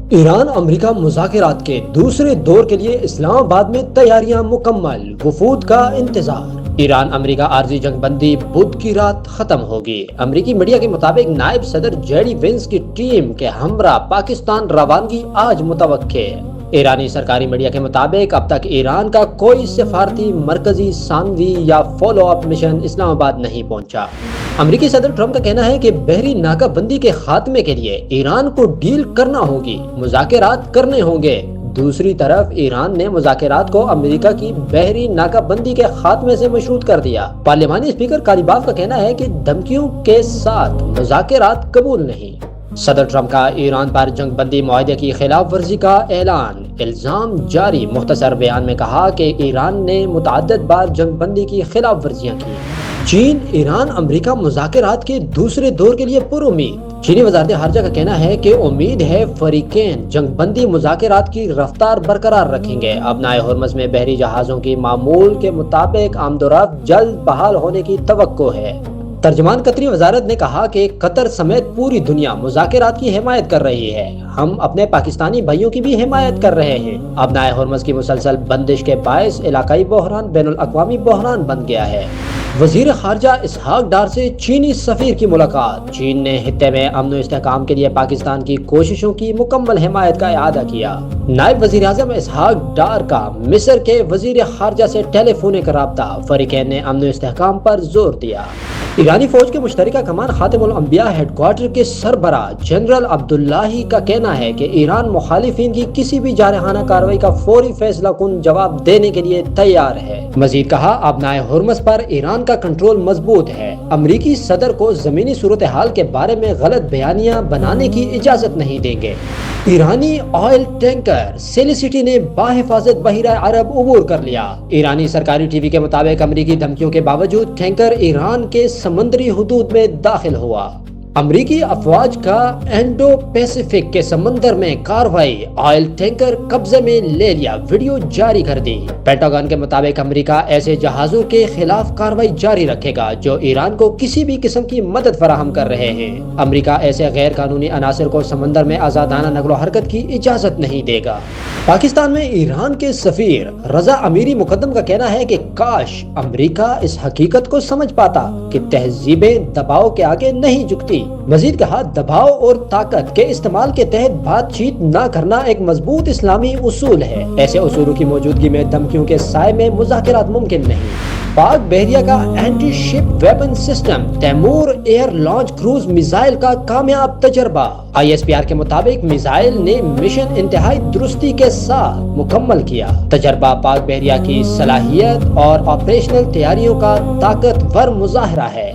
ایران امریکہ مذاکرات کے دوسرے دور کے لیے اسلام آباد میں تیاریاں مکمل، وفود کا انتظار۔ ایران امریکہ عارضی جنگ بندی بدھ کی رات ختم ہوگی۔ امریکی میڈیا کے مطابق نائب صدر جے ڈی وینس کی ٹیم کے ہمراہ پاکستان روانگی آج متوقع ہے۔ ایرانی سرکاری میڈیا کے مطابق اب تک ایران کا کوئی سفارتی، مرکزی، ثانوی یا فالو اپ مشن اسلام آباد نہیں پہنچا۔ امریکی صدر ٹرمپ کا کہنا ہے کہ بحری ناکہ بندی کے خاتمے کے لیے ایران کو ڈیل کرنا ہوگی، مذاکرات کرنے ہوں گے۔ دوسری طرف ایران نے مذاکرات کو امریکہ کی بحری ناکہ بندی کے خاتمے سے مشروط کر دیا۔ پارلیمانی اسپیکر کالیباف کا کہنا ہے کہ دھمکیوں کے ساتھ مذاکرات قبول نہیں۔ صدر ٹرمپ کا ایران پر جنگ بندی معاہدے کی خلاف ورزی کا اعلان، الزام جاری۔ مختصر بیان میں کہا کہ ایران نے متعدد بار جنگ بندی کی خلاف ورزیاں کی۔ چین ایران امریکہ مذاکرات کے دوسرے دور کے لیے پر امید۔ چینی وزارت خارجہ کا کہنا ہے کہ امید ہے فریقین جنگ بندی مذاکرات کی رفتار برقرار رکھیں گے۔ ابنائے ہرمز میں بحری جہازوں کی معمول کے مطابق آمد و رفت جلد بحال ہونے کی توقع ہے۔ ترجمان قطری وزارت نے کہا کہ قطر سمیت پوری دنیا مذاکرات کی حمایت کر رہی ہے۔ ہم اپنے پاکستانی بھائیوں کی بھی حمایت کر رہے ہیں۔ ابنائے ہرمز کی مسلسل بندش کے باعث علاقائی بحران بین الاقوامی بحران بن گیا ہے۔ وزیر خارجہ اسحاق ڈار سے چینی سفیر کی ملاقات۔ چین نے خطے میں امن و استحکام کے لیے پاکستان کی کوششوں کی مکمل حمایت کا اعادہ کیا۔ نائب وزیر اعظم اسحاق ڈار کا مصر کے وزیر خارجہ سے ٹیلی فونک رابطہ، فریقین نے امن و استحکام پر زور دیا۔ ایرانی فوج کے مشترکہ کمان خاتم الانبیاء ہیڈ کوارٹر کے سربراہ جنرل عبداللہی کا کہنا ہے کہ ایران مخالفین کی کسی بھی جارحانہ کارروائی کا فوری فیصلہ کن جواب دینے کے لیے تیار ہے۔ مزید کہا، ابنائے ہرمز پر ایران کا کنٹرول مضبوط ہے۔ امریکی صدر کو زمینی صورتحال کے بارے میں غلط بیانیاں بنانے کی اجازت نہیں دیں گے۔ ایرانی آئل ٹینکر سیلیسٹی نے بحفاظت بحیرہ عرب عبور کر لیا۔ ایرانی سرکاری ٹی وی کے مطابق امریکی دھمکیوں کے باوجود ٹینکر ایران کے سمندری حدود میں داخل ہوا۔ امریکی افواج کا انڈو پیسیفک کے سمندر میں کارروائی، آئل ٹینکر قبضے میں لے لیا، ویڈیو جاری کر دی۔ پینٹاگن کے مطابق امریکہ ایسے جہازوں کے خلاف کارروائی جاری رکھے گا جو ایران کو کسی بھی قسم کی مدد فراہم کر رہے ہیں۔ امریکہ ایسے غیر قانونی عناصر کو سمندر میں آزادانہ نقل و حرکت کی اجازت نہیں دے گا۔ پاکستان میں ایران کے سفیر رضا امیری مقدم کا کہنا ہے کہ کاش امریکہ اس حقیقت کو سمجھ پاتا کہ تہذیبیں دباؤ کے آگے نہیں جھکتی۔ مزید کہا، دباؤ اور طاقت کے استعمال کے تحت بات چیت نہ کرنا ایک مضبوط اسلامی اصول ہے۔ ایسے اصولوں کی موجودگی میں دھمکیوں کے سائے میں مذاکرات ممکن نہیں۔ پاک بحریہ کا anti ship weapon system Taimur air launch cruise missile کا کامیاب تجربہ۔ ISPR کے مطابق میزائل نے مشن انتہائی درستی کے ساتھ مکمل کیا۔ تجربہ پاک بحریہ کی صلاحیت اور آپریشنل تیاریوں کا طاقتور مظاہرہ ہے۔